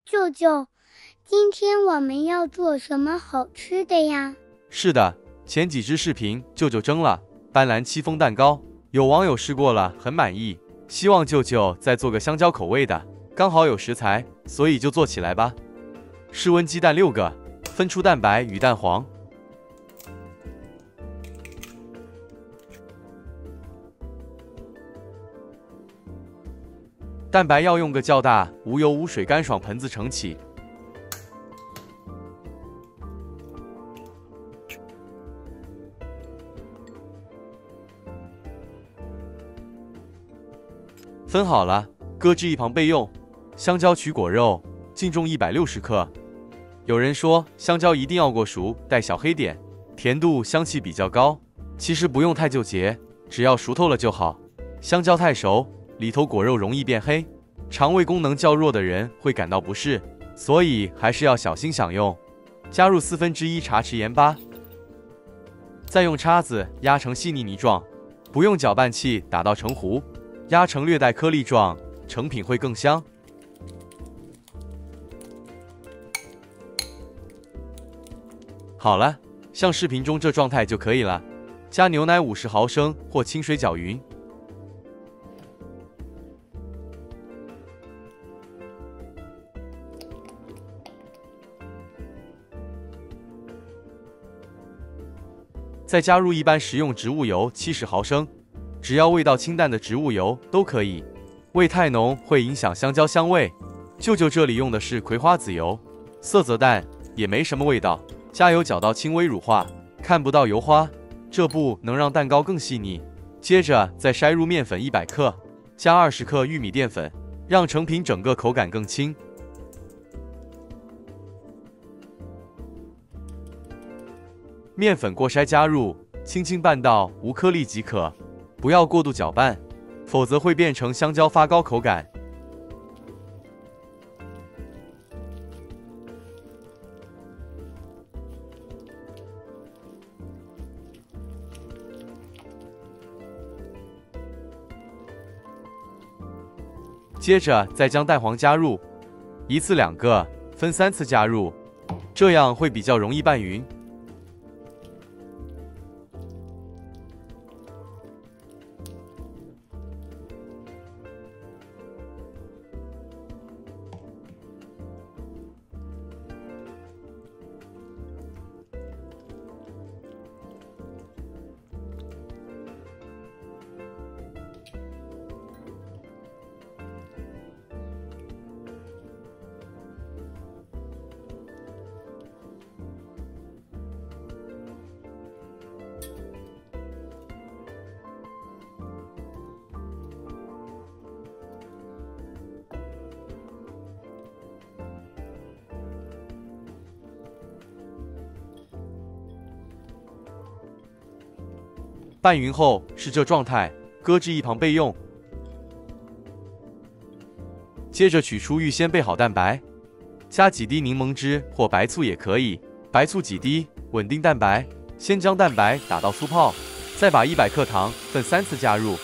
舅舅，今天我们要做什么好吃的呀？是的，前几支视频舅舅蒸了斑斓戚风蛋糕，有网友试过了，很满意，希望舅舅再做个香蕉口味的，刚好有食材，所以就做起来吧。室温鸡蛋6个，分出蛋白与蛋黄。蛋白要用个较大、无油无水干爽盆子盛起。分好了，搁置一旁备用。香蕉取果肉，净重160克。有人说香蕉一定要过熟，带小黑点，甜度香气比较高。其实不用太纠结，只要熟透了就好。香蕉太熟，里头果肉容易变黑，肠胃功能较弱的人会感到不适，所以还是要小心享用。加入1/4茶匙盐巴，再用叉子压成细腻泥状，不用搅拌器打到成糊，压成略带颗粒状，成品会更香。好了，像视频中这状态就可以了。加牛奶50毫升或清水搅匀。再加入一般食用植物油70毫升，只要味道清淡的植物油都可以，味太浓会影响香蕉香味。舅舅这里用的是葵花籽油，色泽淡，也没什么味道。加油搅到轻微乳化，看不到油花，这步能让蛋糕更细腻。接着再筛入面粉100克，加20克玉米淀粉，让成品整个口感更轻。面粉过筛加入，轻轻拌到无颗粒即可，不要过度搅拌，否则会变成香蕉发糕口感。接着再将蛋黄加入，一次2个，分3次加入，这样会比较容易拌匀。拌匀后是这状态，搁置一旁备用。接着取出预先备好蛋白，加几滴柠檬汁或白醋也可以，白醋几滴，稳定蛋白。先将蛋白打到酥泡，再把100克糖分3次加入。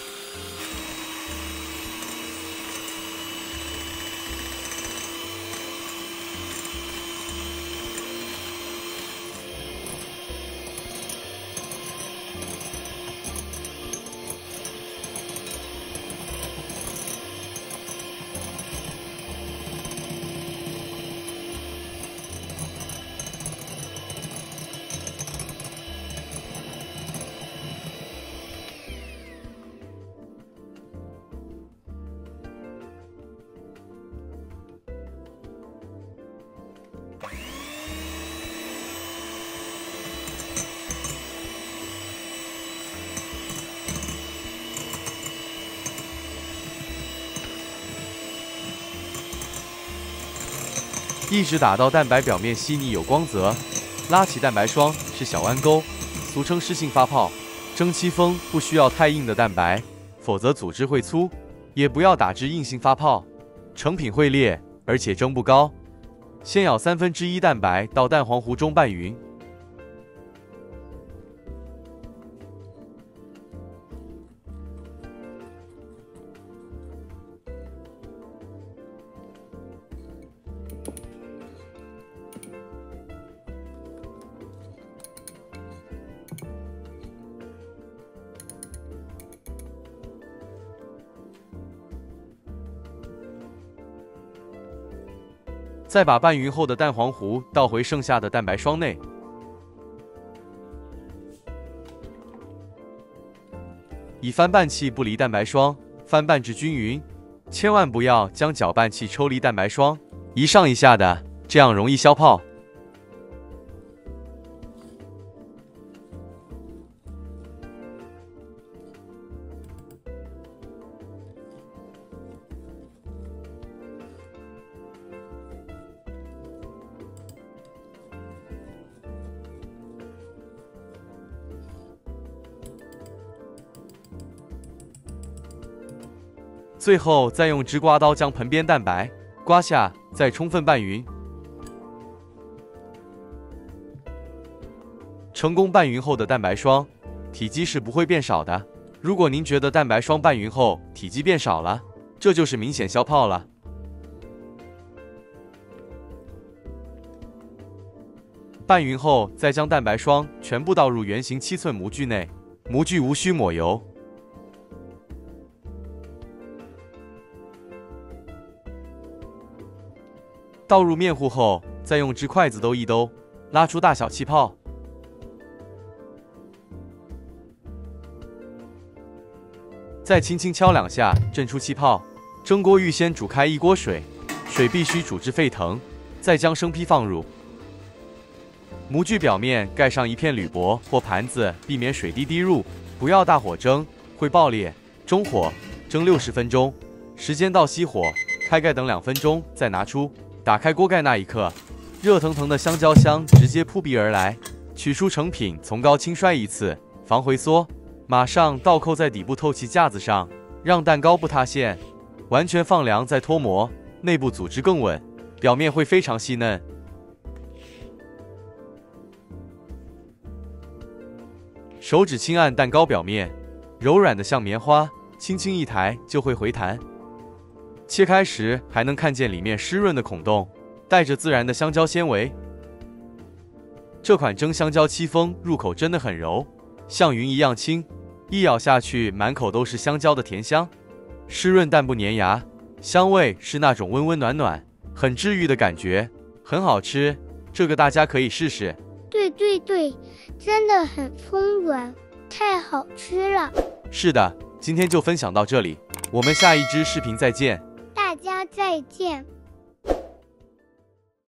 一直打到蛋白表面细腻有光泽，拉起蛋白霜是小弯钩，俗称湿性发泡。蒸戚风不需要太硬的蛋白，否则组织会粗，也不要打至硬性发泡，成品会裂，而且蒸不高。先舀1/3蛋白到蛋黄糊中拌匀。再把拌匀后的蛋黄糊倒回剩下的蛋白霜内，以翻拌器不离蛋白霜，翻拌至均匀，千万不要将搅拌器抽离蛋白霜，一上一下的，这样容易消泡。最后再用直刮刀将盆边蛋白刮下，再充分拌匀。成功拌匀后的蛋白霜体积是不会变少的。如果您觉得蛋白霜拌匀后体积变少了，这就是明显消泡了。拌匀后，再将蛋白霜全部倒入圆形7寸模具内，模具无需抹油。倒入面糊后，再用直筷子兜一兜，拉出大小气泡。再轻轻敲2下，震出气泡。蒸锅预先煮开1锅水，水必须煮至沸腾，再将生坯放入。模具表面盖上一片铝箔或盘子，避免水滴滴入。不要大火蒸，会爆裂。中火蒸60分钟，时间到熄火，开盖等2分钟，再拿出。打开锅盖那一刻，热腾腾的香蕉香直接扑鼻而来。取出成品，从高轻摔1次，防回缩。马上倒扣在底部透气架子上，让蛋糕不塌陷。完全放凉再脱模，内部组织更稳，表面会非常细嫩。手指轻按蛋糕表面，柔软的像棉花，轻轻一抬就会回弹。切开时还能看见里面湿润的孔洞，带着自然的香蕉纤维。这款蒸香蕉戚风入口真的很柔，像云一样轻，一咬下去满口都是香蕉的甜香，湿润但不粘牙，香味是那种温温暖暖，很治愈的感觉，很好吃，这个大家可以试试。对对对，真的很松软，太好吃了。是的，今天就分享到这里，我们下一支视频再见。大家再见。